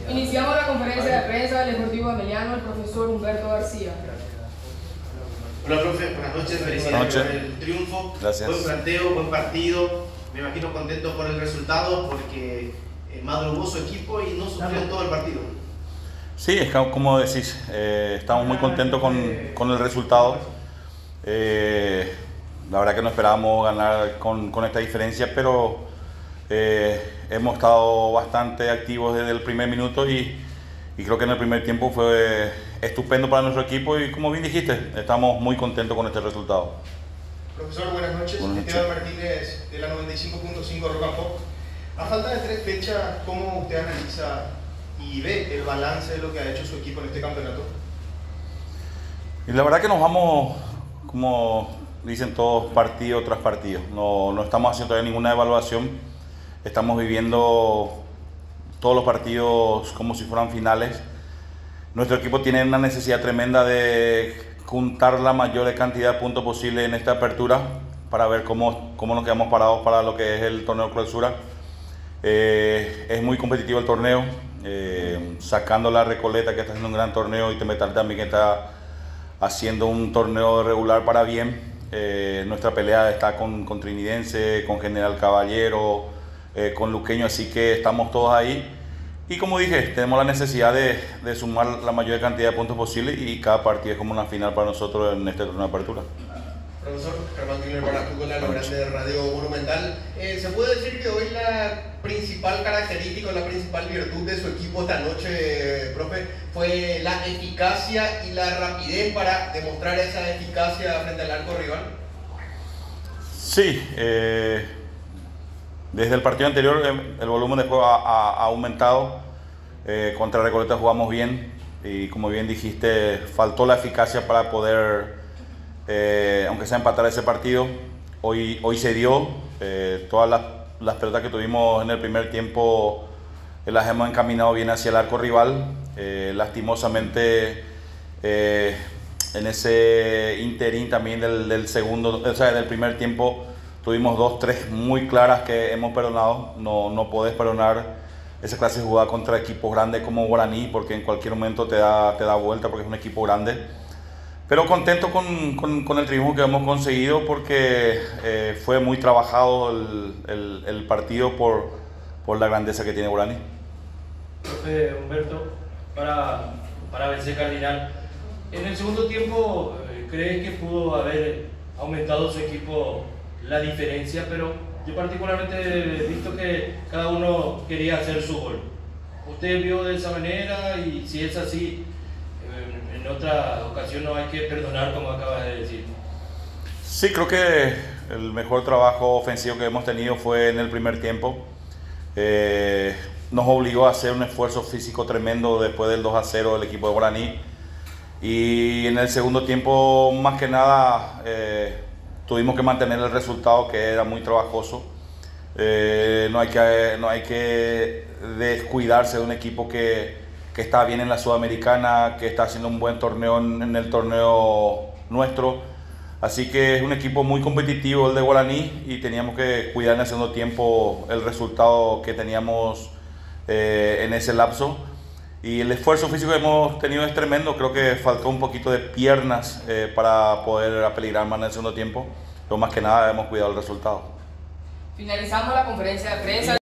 Iniciamos la conferencia de prensa del Deportivo Ameliano, el profesor Humberto García. Hola, profe, buenas noches, felicidades por el triunfo. Gracias. Buen planteo, buen partido. Me imagino contento por el resultado porque madrugó su equipo y no sufrió en todo el partido. Sí, es como decís, estamos muy contentos con el resultado. La verdad que no esperábamos ganar con esta diferencia, pero hemos estado bastante activos desde el primer minuto y creo que en el primer tiempo fue estupendo para nuestro equipo y como bien dijiste, estamos muy contentos con este resultado. Profesor, buenas noches. Esteban Martínez de la 95.5 Rock and Pop. A falta de 3 fechas, ¿cómo usted analiza y ve el balance de lo que ha hecho su equipo en este campeonato? Y la verdad que nos vamos, como dicen todos, partido tras partido. No estamos haciendo todavía ninguna evaluación. Estamos viviendo todos los partidos como si fueran finales. Nuestro equipo tiene una necesidad tremenda de juntar la mayor cantidad de puntos posible en esta apertura para ver cómo nos quedamos parados para lo que es el torneo clausura. Es muy competitivo el torneo, sacando la Recoleta que está haciendo un gran torneo y Temetal también que está haciendo un torneo regular para bien. Nuestra pelea está con Trinidense, con General Caballero, con Luqueño, así que estamos todos ahí. Y como dije, tenemos la necesidad de sumar la mayor cantidad de puntos posible y cada partido es como una final para nosotros en este torneo de apertura. Profesor, Germán Tiner para Fútbol, la grande de Radio Monumental. ¿Se puede decir que hoy la principal característica, la principal virtud de su equipo esta noche, profe, fue la eficacia y la rapidez para demostrar esa eficacia frente al arco rival? Sí, desde el partido anterior el volumen de juego ha aumentado. Contra Recoleta jugamos bien y como bien dijiste, faltó la eficacia para poder, aunque sea empatar ese partido. Hoy se dio. Todas las pelotas que tuvimos en el primer tiempo las hemos encaminado bien hacia el arco rival. Lastimosamente en ese interín también del segundo, o sea, del primer tiempo tuvimos 2-3 muy claras que hemos perdonado. No podés perdonar esa clase de jugada contra equipos grandes como Guaraní porque en cualquier momento te da vuelta porque es un equipo grande. Pero contento con el triunfo que hemos conseguido porque fue muy trabajado el partido por la grandeza que tiene Guaraní. Profe Humberto, para vencer Cardinal, en el segundo tiempo, ¿crees que pudo haber aumentado su equipo la diferencia? Pero yo particularmente he visto que cada uno quería hacer su gol. ¿Usted vio de esa manera? Y si es así, en otra ocasión no hay que perdonar, como acabas de decir. Sí, creo que el mejor trabajo ofensivo que hemos tenido fue en el primer tiempo. Nos obligó a hacer un esfuerzo físico tremendo después del 2-0 del equipo de Guaraní. Y en el segundo tiempo, más que nada, tuvimos que mantener el resultado, que era muy trabajoso. No hay que descuidarse de un equipo que está bien en la Sudamericana, que está haciendo un buen torneo en el torneo nuestro. Así que es un equipo muy competitivo el de Guaraní y teníamos que cuidar en el segundo tiempo el resultado que teníamos en ese lapso. Y el esfuerzo físico que hemos tenido es tremendo. Creo que faltó un poquito de piernas para poder apeligrar más en el segundo tiempo. Pero más que nada hemos cuidado el resultado. Finalizamos la conferencia de prensa.